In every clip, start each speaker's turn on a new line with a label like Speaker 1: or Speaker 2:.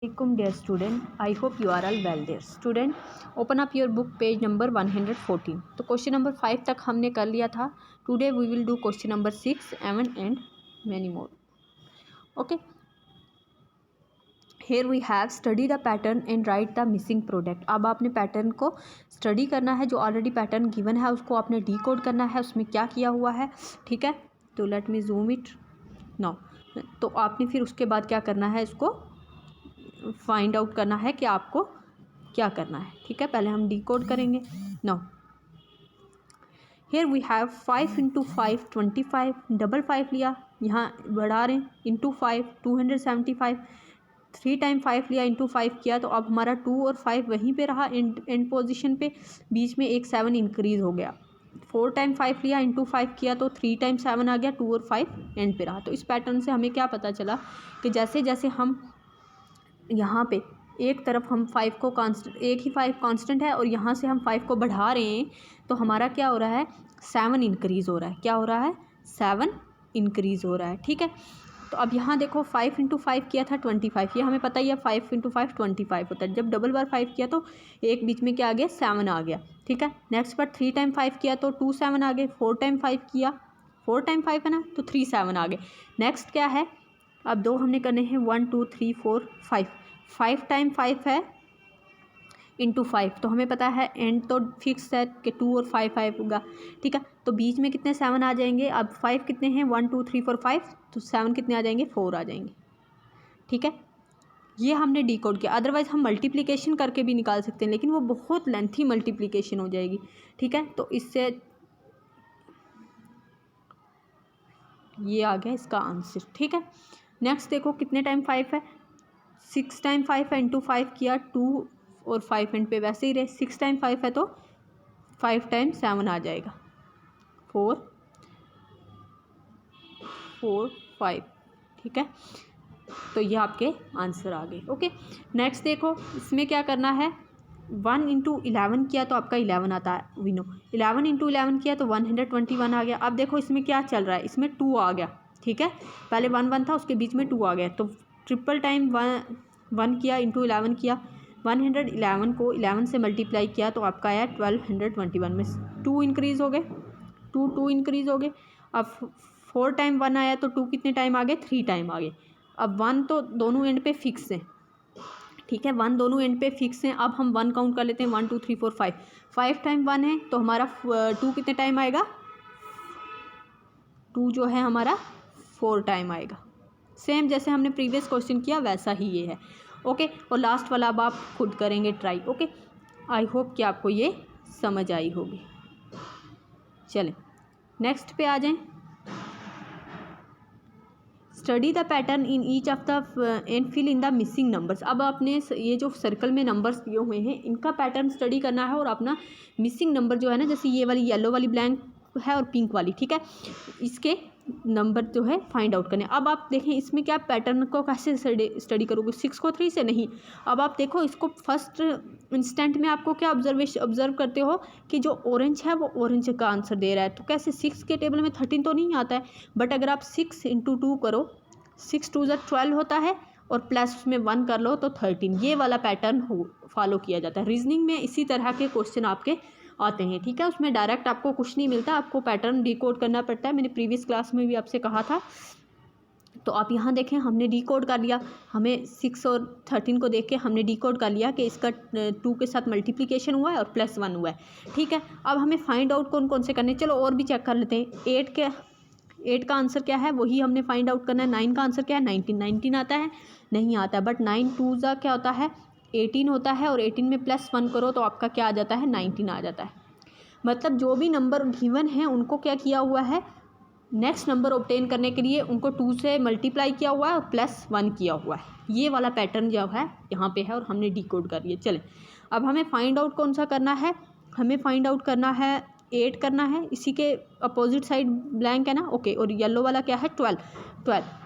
Speaker 1: Assalamualaikum dear student, I hope you are all well there. Student, open up your book page number 114. तो question number 5 तक हमने कर लिया था. Today we will do question number 6, 7 and many more. Okay. Here we have study the pattern and write the missing product. अब आपने pattern को study करना है. जो ऑलरेडी पैटर्न गिवन है उसको आपने डिकोड करना है, उसमें क्या किया हुआ है. ठीक है, तो let me zoom it now. तो आपने फिर उसके बाद क्या करना है, इसको फाइंड आउट करना है कि आपको क्या करना है. ठीक है, पहले हम डिकोड करेंगे. Now here we have 5 into 5 25, double 5 लिया, यहाँ बढ़ा रहे हैं, इंटू 5 275, 3 टाइम 5 लिया, इंटू 5 किया, तो अब हमारा 2 और 5 वहीं पे रहा एंड पोजीशन पे, बीच में एक 7 इंक्रीज़ हो गया. 4 टाइम 5 लिया, इंटू 5 किया, तो 3 टाइम 7 आ गया, 2 और 5 एंड पे रहा. तो इस पैटर्न से हमें क्या पता चला कि जैसे जैसे हम यहाँ पे एक तरफ हम 5 को कांस्टेंट, एक ही 5 कांस्टेंट है और यहाँ से हम 5 को बढ़ा रहे हैं, तो हमारा क्या हो रहा है, 7 इंक्रीज़ हो रहा है. क्या हो रहा है, 7 इंक्रीज़ हो रहा है. ठीक है, तो अब यहाँ देखो 5 इंटू 5 किया था 25, ये हमें पता ही है 5 इंटू 5 25 होता है. जब डबल बार 5 किया तो एक बीच में क्या आ गया, 7 आ गया. ठीक है, नेक्स्ट बार 3 टाइम 5 किया तो 2 7 आ गए. 4 टाइम 5 किया, 4 टाइम 5 है ना, तो 3 7 आ गए. नेक्स्ट क्या है, अब दो हमने करने हैं, 1 2 3 4 5. 5 टाइम 5 है इंटू 5, तो हमें पता है एंड तो फिक्स है कि 2 और 5 5 होगा. ठीक है, तो बीच में कितने 7 आ जाएंगे. अब 5 कितने हैं, 1 2 3 4 5, तो 7 कितने आ जाएंगे, 4 आ जाएंगे. ठीक है, ये हमने डिकोड किया. अदरवाइज़ हम मल्टीप्लिकेशन करके भी निकाल सकते हैं, लेकिन वो बहुत लेंथी मल्टीप्लिकेशन हो जाएगी. ठीक है, तो इससे ये आ गया इसका आंसर. ठीक है, नेक्स्ट देखो कितने टाइम 5 है, 6 टाइम 5 है, इंटू 5 किया, 2 और 5 एंड पे वैसे ही रहे. 6 टाइम 5 है तो 5 टाइम 7 आ जाएगा, 4 4 5. ठीक है, तो ये आपके आंसर आ गए. ओके, नेक्स्ट देखो इसमें क्या करना है, 1 इंटू 11 किया तो आपका 11 आता है, वी नो. 11 इंटू 11 किया तो 121 आ गया. अब देखो इसमें क्या चल रहा है, इसमें 2 आ गया. ठीक है, पहले 1 1 था, उसके बीच में 2 आ गया, तो ट्रिपल टाइम 1 किया, इंटू 11 किया, 111 को 11 से मल्टीप्लाई किया तो आपका आया 1221 में 2 इंक्रीज़ हो गए, 2 इंक्रीज़ हो गए. अब 4 टाइम 1 आया तो 2 कितने टाइम आ गए, 3 टाइम आ गए. अब 1 तो दोनों एंड पे फिक्स है. ठीक है, 1 दोनों एंड पे फिक्स हैं. अब हम 1 काउंट कर लेते हैं, 1 2 3 4 5. 5 टाइम 1 है तो हमारा 2 कितने टाइम आएगा, 2 जो है हमारा 4 टाइम आएगा. सेम जैसे हमने प्रीवियस क्वेश्चन किया वैसा ही ये है. ओके, और लास्ट वाला अब आप खुद करेंगे ट्राई. ओके, आई होप कि आपको ये समझ आई होगी. चलें नेक्स्ट पे आ जाएं. Study the pattern in each of the and fill in the missing numbers. अब आपने ये जो सर्कल में नंबर्स दिए हुए हैं इनका पैटर्न स्टडी करना है और अपना मिसिंग नंबर जो है ना, जैसे ये वाली येलो वाली ब्लैंक है और पिंक वाली, ठीक है, इसके नंबर जो है फाइंड आउट करने. अब आप देखें इसमें क्या पैटर्न को कैसे स्टडी करोगे, 6 को 3 से नहीं. अब आप देखो इसको फर्स्ट इंस्टेंट में आपको क्या ऑब्जर्व करते हो कि जो ऑरेंज है वो ऑरेंज का आंसर दे रहा है. तो कैसे 6 के टेबल में 13 तो नहीं आता है, बट अगर आप 6 इंटू 2 करो, 6 2 12 होता है और प्लस उसमें 1 कर लो तो 13. ये वाला पैटर्न फॉलो किया जाता है. रीजनिंग में इसी तरह के क्वेश्चन आपके आते हैं. ठीक है, उसमें डायरेक्ट आपको कुछ नहीं मिलता, आपको पैटर्न डिकोड करना पड़ता है. मैंने प्रीवियस क्लास में भी आपसे कहा था. तो आप यहाँ देखें, हमने डिकोड कर लिया, हमें 6 और 13 को देख के हमने डिकोड कर लिया कि इसका 2 के साथ मल्टीप्लिकेशन हुआ है और +1 हुआ है. ठीक है, अब हमें फाइंड आउट कौन कौन से करने, चलो और भी चेक कर लेते हैं. 8 का आंसर क्या है वही हमने फाइंड आउट करना है. 9 का आंसर क्या है, 19 आता है, नहीं आता है, बट 9 2 ज़ा क्या होता है, 18 होता है, और 18 में +1 करो तो आपका क्या आ जाता है, 19 आ जाता है. मतलब जो भी नंबर गिवन है उनको क्या किया हुआ है, नेक्स्ट नंबर ऑब्टेन करने के लिए उनको 2 से मल्टीप्लाई किया हुआ है और +1 किया हुआ है. ये वाला पैटर्न जो है यहाँ पे है और हमने डिकोड कर लिया. चलें अब हमें फाइंड आउट कौन सा करना है, हमें फाइंड आउट करना है 8 करना है. इसी के अपोजिट साइड ब्लैंक है ना, ओके, और येलो वाला क्या है, 12.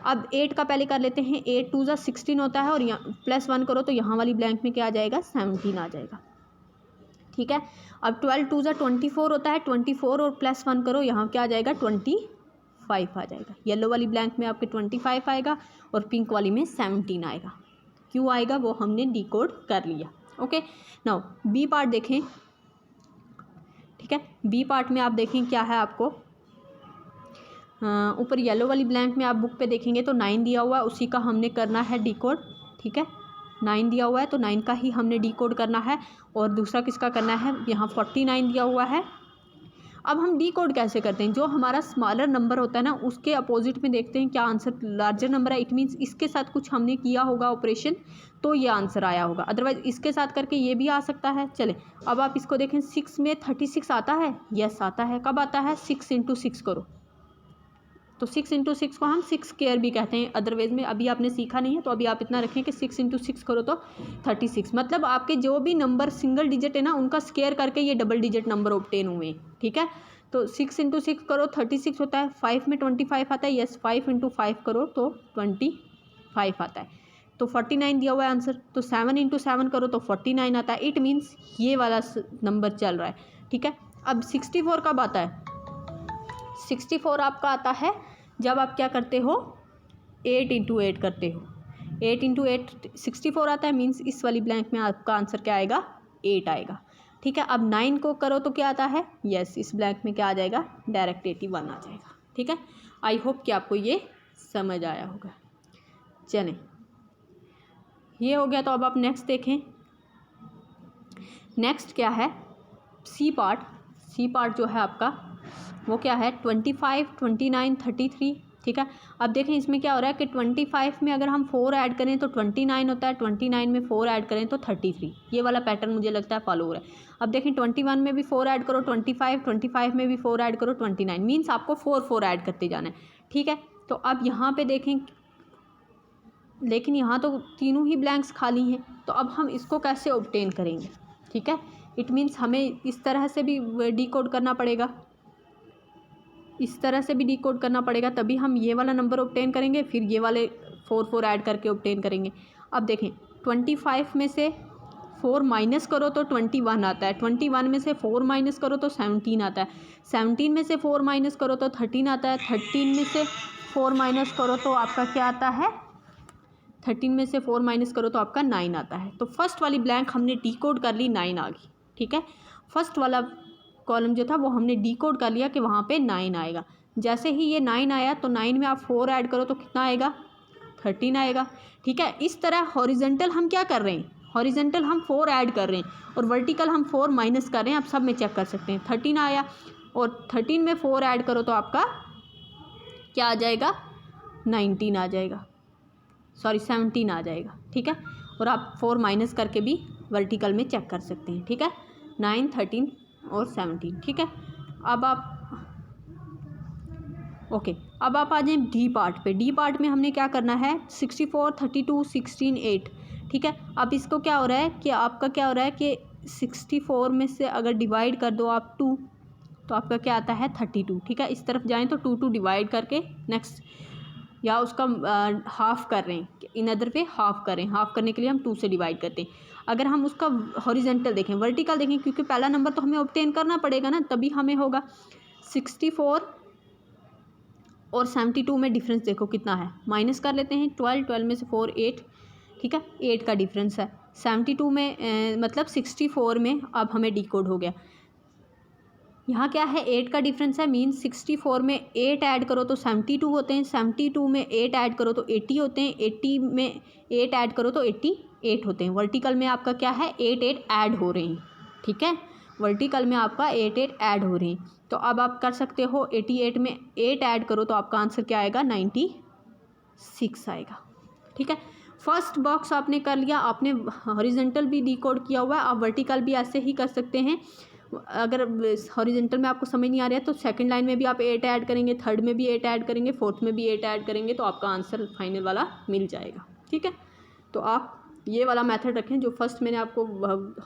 Speaker 1: अब 8 का पहले कर लेते हैं. 8 2 ज़ा 16 होता है और यहाँ +1 करो तो यहाँ वाली ब्लैंक में क्या आ जाएगा, 17 आ जाएगा. ठीक है, अब 12 2 ज़ा 24 होता है, 24 और +1 करो, यहाँ क्या आ जाएगा, 25 आ जाएगा. येलो वाली ब्लैंक में आपके 25 आएगा और पिंक वाली में 17 आएगा. क्यू आएगा वो हमने डिकोड कर लिया। ओके, नाउ बी पार्ट देखें। ठीक है, बी पार्ट में आप देखें क्या है आपको, ऊपर येलो वाली ब्लैंक में आप बुक पे देखेंगे तो 9 दिया हुआ है, उसी का हमने करना है डिकोड। ठीक है, 9 दिया हुआ है तो 9 का ही हमने डिकोड करना है। और दूसरा किसका करना है, यहाँ 49 दिया हुआ है। अब हम डिकोड कैसे करते हैं, जो हमारा स्मॉलर नंबर होता है ना उसके अपोजिट में देखते हैं क्या आंसर लार्जर नंबर है, इट मीन्स इसके साथ कुछ हमने किया होगा ऑपरेशन तो ये आंसर आया होगा, अदरवाइज इसके साथ करके ये भी आ सकता है। चले अब आप इसको देखें, 6 में 36 आता है, यस आता है। कब आता है, 6 इंटू 6 करो तो 6 इंटू 6 को हम 6 स्क्वायर भी कहते हैं, अदरवाइज में अभी आपने सीखा नहीं है तो अभी आप इतना रखें कि 6 इंटू 6 करो तो 36, मतलब आपके जो भी नंबर सिंगल डिजिट है ना उनका स्क्वायर करके ये डबल डिजिट नंबर ऑब्टेन हुए हैं। ठीक है, तो 6 इंटू 6 करो 36 होता है, 5 में 25 आता है, यस 5 इंटू 5 करो तो 25 आता है, तो 49 दिया हुआ है आंसर। तो 7 इंटू 7 करो तो 49 आता है, इट मीन्स ये वाला नंबर चल रहा है। ठीक है, अब 64 कब आता है, 64 आपका आता है जब आप क्या करते हो, 8 इंटू 8 करते हो, 8 इंटू 8 64 आता है, मीन्स इस वाली ब्लैंक में आपका आंसर क्या आएगा, 8 आएगा। ठीक है, अब 9 को करो तो क्या आता है, यस इस ब्लैंक में क्या आ जाएगा, डायरेक्ट 81 आ जाएगा। ठीक है, आई होप कि आपको ये समझ आया होगा। चलें, ये हो गया, तो अब आप नेक्स्ट देखें। नेक्स्ट क्या है, सी पार्ट। सी पार्ट जो है आपका वो क्या है, 25, 29, 33। ठीक है, अब देखें इसमें क्या हो रहा है कि 25 में अगर हम 4 ऐड करें तो 29 होता है, 29 में 4 ऐड करें तो 33। ये वाला पैटर्न मुझे लगता है फॉलो हो रहा है। अब देखें 21 में भी 4 ऐड करो 25, 25 में भी 4 ऐड करो 29, मीन्स आपको 4 ऐड करते जाना है। ठीक है, तो अब यहाँ पे देखें, लेकिन यहाँ तो तीनों ही ब्लैंक्स खाली हैं, तो अब हम इसको कैसे ऑब्टेन करेंगे। ठीक है, इट मीन्स हमें इस तरह से भी डिकोड करना पड़ेगा, इस तरह से भी डिकोड करना पड़ेगा, तभी हम ये वाला नंबर ऑब्टेन करेंगे, फिर ये वाले 4 ऐड करके ऑब्टेन करेंगे। अब देखें 25 में से 4 माइनस करो तो 21 आता है, 21 में से 4 माइनस करो तो 17 आता है, 17 में से 4 माइनस करो तो 13 आता है, 13 में से 4 माइनस करो तो आपका क्या आता है, 13 में से 4 माइनस करो तो आपका 9 आता है। तो फर्स्ट वाली ब्लैंक हमने डिकोड कर ली, 9 आ गई। ठीक है, फर्स्ट वाला कॉलम जो था वो हमने डिकोड कर लिया कि वहाँ पे 9 आएगा। जैसे ही ये 9 आया तो 9 में आप 4 ऐड करो तो कितना आएगा, 13 आएगा। ठीक है, इस तरह हॉरिजेंटल हम क्या कर रहे हैं, हॉरिजेंटल हम 4 ऐड कर रहे हैं और वर्टिकल हम 4 माइनस कर रहे हैं। आप सब में चेक कर सकते हैं, 13 आया और 13 में 4 ऐड करो तो आपका क्या आ जाएगा, 19 आ जाएगा, सॉरी 17 आ जाएगा। ठीक है, और आप 4 माइनस करके भी वर्टिकल में चेक कर सकते हैं। ठीक है, 9, 13 और 17। ठीक है, अब आप ओके, अब आप आ जाएं डी पार्ट पे। डी पार्ट में हमने क्या करना है, 64, 32, 16, 8। ठीक है, अब इसको क्या हो रहा है कि आपका क्या हो रहा है कि 64 में से अगर डिवाइड कर दो आप 2 तो आपका क्या आता है, 32। ठीक है, इस तरफ जाएं तो 2 डिवाइड करके नेक्स्ट, या उसका हाफ़ कर रहे हैं, इन अदर पे हाफ़ करें, हाफ़ करने के लिए हम 2 से डिवाइड करते हैं। अगर हम उसका हॉरिजेंटल देखें, वर्टिकल देखें, क्योंकि पहला नंबर तो हमें ऑब्टेन करना पड़ेगा ना, तभी हमें होगा। 64 और 72 में डिफरेंस देखो कितना है, माइनस कर लेते हैं, 12 में से 4 8। ठीक है, 8 का डिफरेंस है। 72 में मतलब 64 में अब हमें डिकोड हो गया। यहाँ क्या है, 8 का डिफरेंस है, मीन 64 में 8 ऐड करो तो 72 होते हैं, 72 में 8 ऐड करो तो 80 होते हैं, 80 में 8 ऐड करो तो 88 होते हैं। वर्टिकल में आपका क्या है, 8 ऐड हो रहे हैं। ठीक है, वर्टिकल में आपका 8 ऐड हो रहे हैं। तो अब आप कर सकते हो, 88 में 8 ऐड करो तो आपका आंसर क्या आएगा, 96 आएगा। ठीक है, फर्स्ट बॉक्स आपने कर लिया, आपने हॉरिजेंटल भी डिकोड किया हुआ है, आप वर्टिकल भी ऐसे ही कर सकते हैं। अगर हॉरिजेंटल में आपको समझ नहीं आ रहा है तो सेकंड लाइन में भी आप 8 ऐड करेंगे, थर्ड में भी 8 ऐड करेंगे, फोर्थ में भी 8 ऐड करेंगे, तो आपका आंसर फाइनल वाला मिल जाएगा। ठीक है, तो आप ये वाला मेथड रखें, जो फर्स्ट मैंने आपको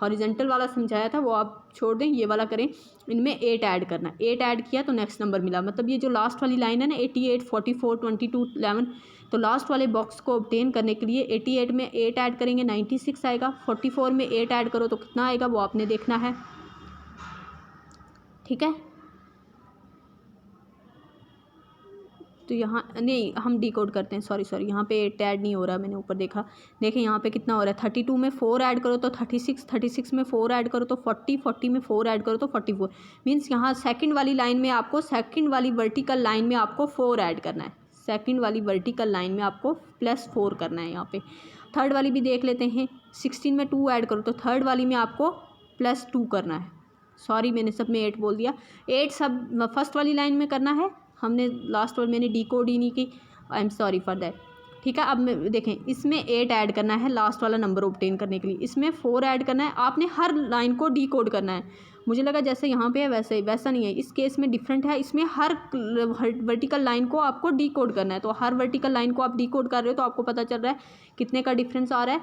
Speaker 1: हॉरिजेंटल वाला समझाया था वो आप छोड़ दें, ये वाला करें। इनमें 8 ऐड करना, 8 ऐड किया तो नेक्स्ट नंबर मिला, मतलब ये जो लास्ट वाली लाइन है ना, 88, 44, 22, 11, तो लास्ट वाले बॉक्स को ऑब्टेन करने के लिए 88 में 8 ऐड करेंगे, 96 आएगा। 44 में 8 ऐड करो तो कितना आएगा वो आपने देखना है। ठीक है, तो यहाँ नहीं, हम डिकोड करते हैं, सॉरी यहाँ पे 8 ऐड नहीं हो रहा, मैंने ऊपर देखा। देखें यहाँ पे कितना हो रहा है, 32 में 4 ऐड करो तो 36, 36 में 4 ऐड करो तो 40, 40 में 4 ऐड करो तो 44। मीन्स यहाँ सेकंड वाली लाइन में आपको, सेकंड वाली वर्टिकल लाइन में आपको 4 ऐड करना है, सेकंड वाली वर्टिकल लाइन में आपको +4 करना है यहाँ पे। थर्ड वाली भी देख लेते हैं, 16 में 2 ऐड करो तो थर्ड वाली में आपको +2 करना है। सॉरी मैंने सब में 8 बोल दिया, 8 सब फर्स्ट वाली लाइन में करना है, हमने लास्ट वाली मैंने डिकोड ही नहीं की, I am sorry for that. ठीक है, अब मैं देखें इसमें 8 ऐड करना है लास्ट वाला नंबर ऑब्टेन करने के लिए, इसमें 4 ऐड करना है, आपने हर लाइन को डिकोड करना है। मुझे लगा जैसे यहाँ पे है वैसे, वैसा नहीं है, इस केस में डिफरेंट है, इसमें हर वर्टिकल लाइन को आपको डिकोड करना है। तो हर वर्टिकल लाइन को आप डिकोड कर रहे हो तो आपको पता चल रहा है कितने का डिफरेंस आ रहा है।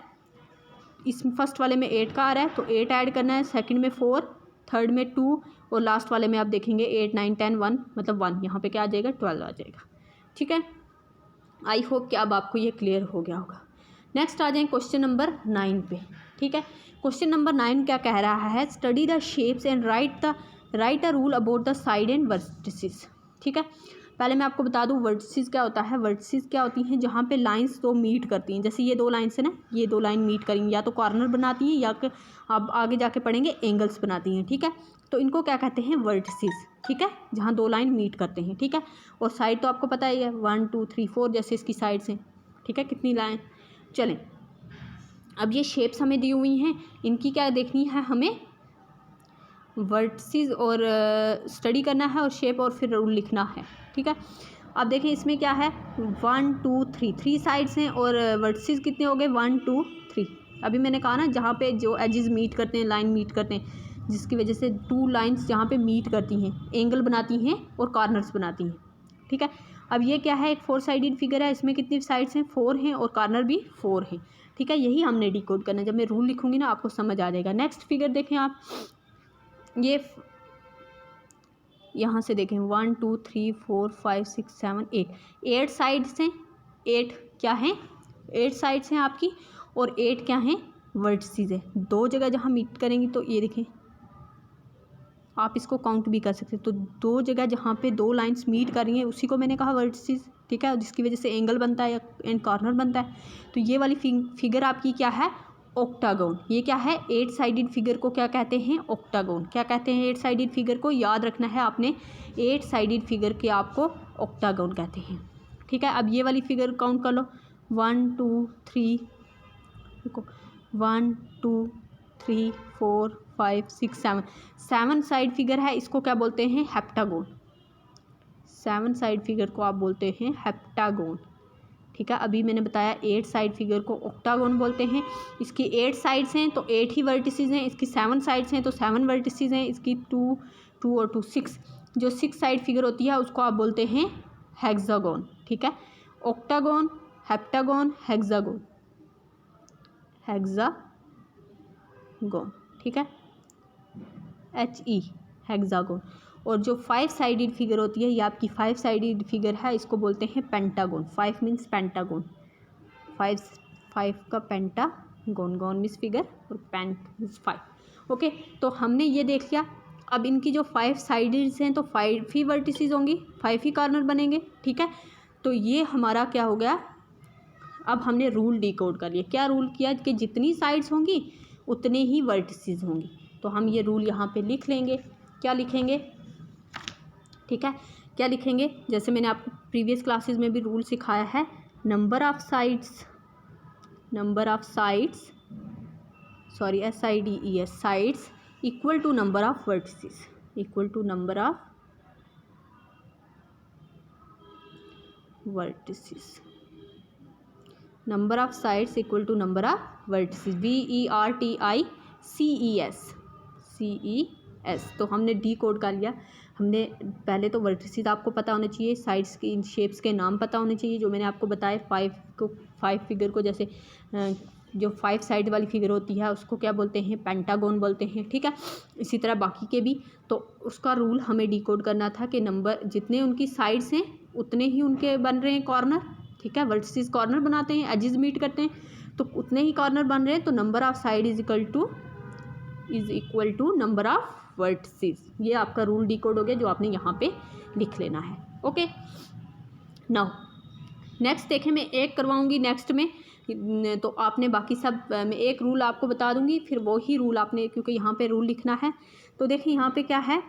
Speaker 1: इस फर्स्ट वाले में 8 का आ रहा है तो 8 ऐड करना है, सेकंड में 4, थर्ड में 2 और लास्ट वाले में आप देखेंगे 8, 9, 10, 1 मतलब 1, यहाँ पे क्या आ जाएगा 12 आ जाएगा। ठीक है, आई होप कि अब आपको ये क्लियर हो गया होगा। नेक्स्ट आ जाए क्वेश्चन नंबर 9 पे। ठीक है, क्वेश्चन नंबर 9 क्या कह रहा है, study the shapes and right a rule about the side and vertices. ठीक है, पहले मैं आपको बता दूं वर्टिसेस क्या होता है। वर्टिसेस क्या होती हैं, जहाँ पे लाइंस दो मीट करती हैं, जैसे ये 2 लाइन्स है ना, ये 2 लाइन मीट करेंगी, या तो कॉर्नर बनाती हैं या आप आगे जाके पढ़ेंगे एंगल्स बनाती हैं। ठीक है, तो इनको क्या कहते हैं, वर्टिसेस। ठीक है, जहाँ 2 लाइन मीट करते हैं। ठीक है, और साइड तो आपको पता ही है 1 2 3 4 जैसे इसकी साइड्स हैं। ठीक है, कितनी लाइन। चलें, अब ये शेप्स हमें दी हुई हैं, इनकी क्या देखनी है हमें, वर्टिसेस और स्टडी करना है और शेप और फिर रूल लिखना है। ठीक है, अब देखें इसमें क्या है, 1 2 3 3 साइड्स हैं और वर्टिसेस कितने हो गए 1 2 3। अभी मैंने कहा ना जहाँ पे जो एजेस मीट करते हैं, लाइन मीट करते हैं, जिसकी वजह से 2 लाइंस जहाँ पे मीट करती हैं, एंगल बनाती हैं और कॉर्नर्स बनाती हैं। ठीक है, अब ये क्या है, एक 4 साइडेड फिगर है, इसमें कितनी साइड्स हैं 4 हैं और कॉर्नर भी 4 हैं। ठीक है, यही हमने डिकोड करना है, जब मैं रूल लिखूंगी ना आपको समझ आ जाएगा। नेक्स्ट फिगर देखें आप, ये यहाँ से देखें 1 2 3 4 5 6 7 8 साइड्स हैं। 8 क्या हैं, 8 साइड्स हैं आपकी, और 8 क्या हैं, वर्टिसेस है। 2 जगह जहाँ मीट करेंगी तो ये देखें, आप इसको काउंट भी कर सकते हैं। तो 2 जगह जहाँ पे 2 लाइंस मीट कर रही हैं उसी को मैंने कहा वर्टिसेस। ठीक है, जिसकी वजह से एंगल बनता है या एंड कॉर्नर बनता है। तो ये वाली फिगर आपकी क्या है, ऑक्टागोन। ये क्या है, 8 साइडेड फिगर को क्या कहते हैं, ऑक्टागोन। क्या कहते हैं 8 साइडेड फिगर को, याद रखना है आपने, 8 साइडेड फिगर के आपको ऑक्टागोन कहते हैं। ठीक है, अब ये वाली फिगर काउंट कर लो, 1 2 3, देखो 1 2 3 4 5 6 7, 7 साइड फिगर है, इसको क्या बोलते हैं, हेप्टागोन। 7 साइड फिगर को आप बोलते हैं हेप्टागोन। ठीक है, अभी मैंने बताया 8 साइड फिगर को ऑक्टागोन बोलते हैं। इसकी 8 साइड्स हैं तो 8 ही वर्टिसेस हैं, इसकी 7 साइड्स हैं तो 7 वर्टिसेस हैं, इसकी 2 2 और 2 6, जो 6 साइड फिगर होती है उसको आप बोलते हैं हेक्सागोन। ठीक है, ऑक्टागोन, हेप्टागोन, हेक्सागोन, हेक्सागोन। ठीक है, HE, हेक्सागोन। और जो 5 साइडेड फिगर होती है, ये आपकी 5 साइडेड फिगर है, इसको बोलते हैं पेंटागोन। 5 मीन्स पेंटागोन, 5 का पेंटागोन, गॉन मीन्स फिगर और पेंट मीन्स 5। ओके, तो हमने ये देख लिया। अब इनकी जो 5 साइड्स हैं तो 5 ही वर्टिसेस होंगी, 5 ही कॉर्नर बनेंगे। ठीक है, तो ये हमारा क्या हो गया, अब हमने रूल डिकोड कर लिया। क्या रूल किया कि जितनी साइड्स होंगी उतने ही वर्टिसेस होंगी। तो हम ये रूल यहाँ पे लिख लेंगे। क्या लिखेंगे, ठीक है, क्या लिखेंगे, जैसे मैंने आपको प्रीवियस क्लासेस में भी रूल सिखाया है, number of sides, sorry SIDES, sides equal to number of vertices, equal to number of vertices, number of sides equal to number of vertices, VERTICES। तो हमने डी कोड कर लिया। हमने पहले तो वर्टिसेस आपको पता होने चाहिए, साइड्स की इन शेप्स के नाम पता होने चाहिए, जो मैंने आपको बताया। 5 फिगर को, जैसे जो 5 साइड वाली फिगर होती है उसको क्या बोलते हैं, पेंटागोन बोलते हैं। ठीक है, इसी तरह बाकी के भी। तो उसका रूल हमें डिकोड करना था कि नंबर जितने उनकी साइड्स हैं उतने ही उनके बन रहे हैं कॉर्नर। ठीक है, वर्टिसेस कॉर्नर बनाते हैं, एजेस मीट करते हैं, तो उतने ही कॉर्नर बन रहे हैं। तो number of side is equal to number of vertices. ये आपका रूल डिकोड हो गया जो आपने यहाँ पे लिख लेना है। ओके, नाउ नेक्स्ट देखें, मैं एक करवाऊंगी नेक्स्ट में, तो आपने बाकी सब, मैं एक रूल आपको बता दूंगी, फिर वही रूल आपने, क्योंकि यहाँ पे रूल लिखना है। तो देखिए यहाँ पे क्या है,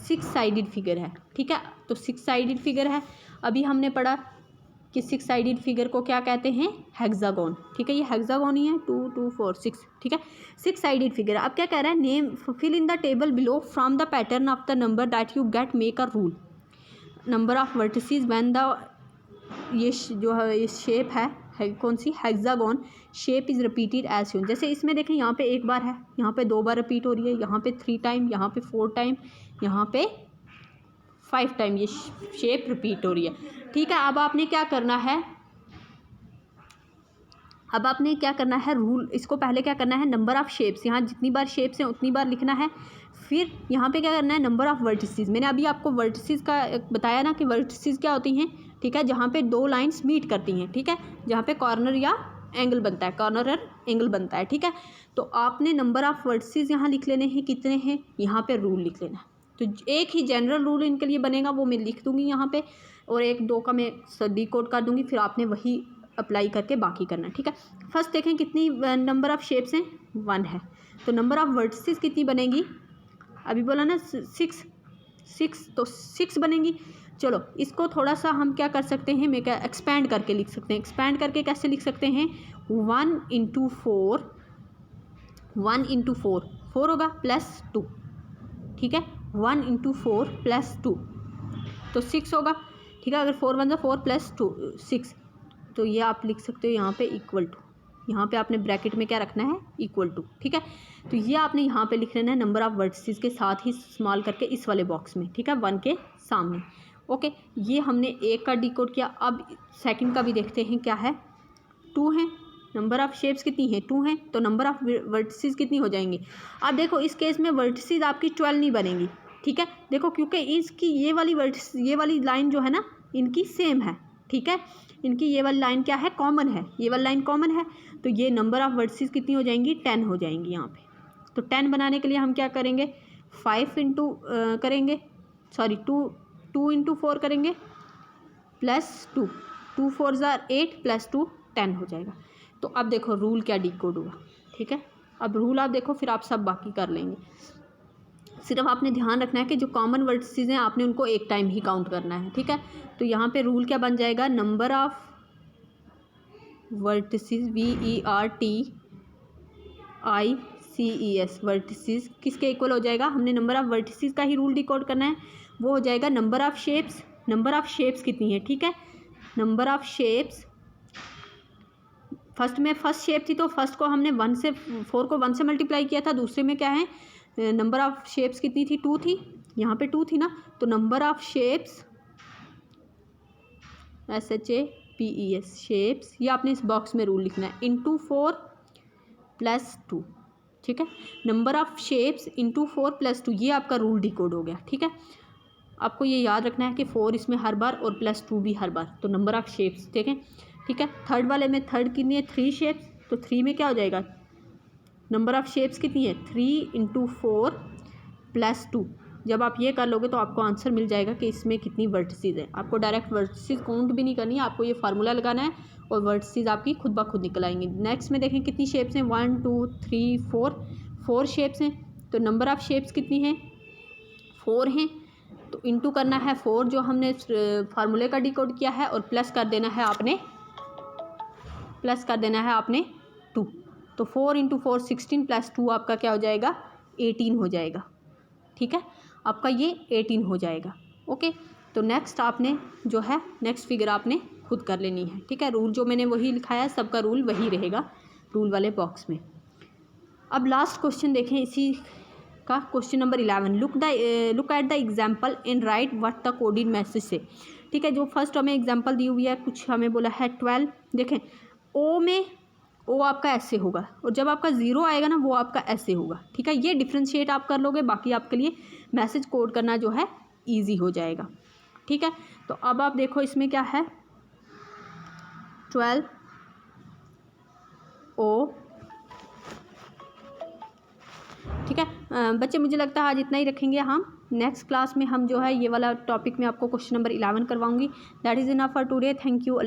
Speaker 1: 6 साइडेड फिगर है, ठीक है। तो 6 साइडेड फिगर है, अभी हमने पढ़ा कि 6 साइडेड फिगर को क्या कहते हैं, हेक्सागोन, ठीक है। ये हेक्सागोन ही है, 2 2 4 6, ठीक है। 6 साइडेड फिगर। अब क्या कह रहा है, name fill in the table below from the pattern of the number that you get make a rule number of vertices when the, ये जो है ये शेप है कौन सी, hexagon shape is repeated as shown. जैसे इसमें देखें, यहाँ पे एक बार है, यहाँ पे 2 बार रिपीट हो रही है, यहाँ पे 3 टाइम, यहाँ पे 4 टाइम, यहाँ पे 5 टाइम ये शेप रिपीट हो रही है, ठीक है। अब आपने क्या करना है, रूल, इसको पहले क्या करना है, नंबर ऑफ़ शेप्स, यहाँ जितनी बार शेप्स हैं उतनी बार लिखना है। फिर यहाँ पे क्या करना है, नंबर ऑफ़ वर्टिसेस। मैंने अभी आपको वर्टिसेस का बताया ना कि वर्टिसेस क्या होती हैं, ठीक है, जहाँ पे 2 लाइन्स मीट करती हैं, ठीक है, जहाँ पे कॉर्नर या एंगल बनता है, कॉर्नर और एंगल बनता है, ठीक है। तो आपने नंबर ऑफ़ वर्टिसेस यहाँ लिख लेने हैं, कितने हैं, यहाँ पे रूल लिख लेना है। तो एक ही जनरल रूल इनके लिए बनेगा, वो मैं लिख दूँगी यहाँ पे, और 1 2 का मैं डिकोड कर दूँगी, फिर आपने वही अप्लाई करके बाकी करना, ठीक है। फर्स्ट देखें कितनी नंबर ऑफ़ शेप्स हैं, 1 है। तो नंबर ऑफ़ वर्टिसेस कितनी बनेगी, अभी बोला ना 6, तो 6 बनेंगी। चलो इसको थोड़ा सा हम क्या कर सकते हैं, मैं क्या एक्सपैंड करके लिख सकते हैं। एक्सपैंड करके कैसे लिख सकते हैं, 1 × 4, 1 × 4, 4 होगा +2, ठीक है, 1 × 4 +2 तो 6 होगा, ठीक है। अगर 4 1 4 +2 6, तो ये आप लिख सकते हो यहाँ पे इक्वल टू, यहाँ पे आपने ब्रैकेट में क्या रखना है, इक्वल टू, ठीक है। तो ये आपने यहाँ पे लिख लेना है नंबर ऑफ़ वर्टिसेस के साथ ही स्मॉल करके इस वाले बॉक्स में, ठीक है, 1 के सामने। ओके, ये हमने एक का डिकोड किया। अब सेकंड का भी देखते हैं क्या है, 2 है, नंबर ऑफ़ शेप्स कितनी है, 2 है, तो नंबर ऑफ़ वर्टिसेस कितनी हो जाएंगी। अब देखो इस केस में वर्टिसेस आपकी 12 नहीं बनेंगी, ठीक है। देखो क्योंकि इसकी ये वाली लाइन जो है ना, इनकी सेम है, ठीक है, इनकी ये वाली लाइन क्या है, कॉमन है, ये वाली लाइन कॉमन है। तो ये नंबर ऑफ़ वर्टिसेस कितनी हो जाएंगी, 10 हो जाएंगी यहाँ पे। तो 10 बनाने के लिए हम क्या करेंगे, 5 इंटू करेंगे, सॉरी 2 × 4 करेंगे +2, 2 4 8 +2 10 हो जाएगा। तो अब देखो रूल क्या डिकोड हुआ, ठीक है। अब रूल आप देखो, फिर आप सब बाकी कर लेंगे। सिर्फ आपने ध्यान रखना है कि जो कॉमन वर्टिसेस हैं आपने उनको एक टाइम ही काउंट करना है, ठीक है। तो यहाँ पे रूल क्या बन जाएगा, number of vertices, VERTICES vertices किसके इक्वल हो जाएगा, हमने नंबर ऑफ़ वर्टिसेस का ही रूल डिकोड करना है, वो हो जाएगा number of shapes. Number of shapes कितनी है, ठीक है, number of shapes, first shape थी तो फर्स्ट को हमने 1 से 4 को 1 से मल्टीप्लाई किया था। दूसरे में क्या है, नंबर ऑफ़ शेप्स कितनी थी, 2 थी, यहाँ पे 2 थी ना। तो number of shapes, SHAPES shapes, ये आपने इस बॉक्स में रूल लिखना है, × 4 + 2, ठीक है। नंबर ऑफ़ शेप्स × 4 + 2, ये आपका रूल डिकोड हो गया, ठीक है। आपको ये याद रखना है कि 4 इसमें हर बार और +2 भी हर बार। तो नंबर ऑफ़ शेप्स देखें, ठीक है। थर्ड वाले में थर्ड कितनी है, 3 शेप्स, तो 3 में क्या हो जाएगा, नंबर ऑफ़ शेप्स कितनी है, 3 × 4 + 2। जब आप ये कर लोगे तो आपको आंसर मिल जाएगा कि इसमें कितनी वर्टिसेस है। आपको डायरेक्ट वर्टिसेस काउंट भी नहीं करनी है, आपको ये फार्मूला लगाना है और वर्टिसेस आपकी खुद ब खुद निकल आएंगी। नेक्स्ट में देखें कितनी शेप्स हैं, 1 2 3 4 शेप्स हैं। तो नंबर ऑफ़ शेप्स कितनी हैं, 4 हैं। तो इंटू करना है 4 जो हमने फार्मूले का डिकोड किया है, और प्लस कर देना है आपने 2। तो 4 × 4 16 + 2 आपका क्या हो जाएगा, 18 हो जाएगा, ठीक है। आपका ये 18 हो जाएगा। ओके, तो नेक्स्ट आपने जो है नेक्स्ट फिगर आपने खुद कर लेनी है, ठीक है। रूल जो मैंने वही लिखाया है, सबका रूल वही रहेगा रूल वाले बॉक्स में। अब लास्ट क्वेश्चन देखें इसी का, question number 11, look at the example and right what the coded message से, ठीक है। जो फर्स्ट हमें एग्जाम्पल दी हुई है, कुछ हमें बोला है 12, देखें ओ में, ओ आपका ऐसे होगा, और जब आपका 0 आएगा ना वो आपका ऐसे होगा, ठीक है। ये डिफ्रेंशिएट आप कर लोगे, बाकी आपके लिए मैसेज कोड करना जो है ईजी हो जाएगा, ठीक है। तो अब आप देखो इसमें क्या है, 12 ओ, ठीक है। बच्चे मुझे लगता है आज इतना ही रखेंगे हम। नेक्स्ट क्लास में हम जो है ये वाला टॉपिक में आपको क्वेश्चन नंबर 11 करवाऊंगी। That is enough for today. Thank you. Allah.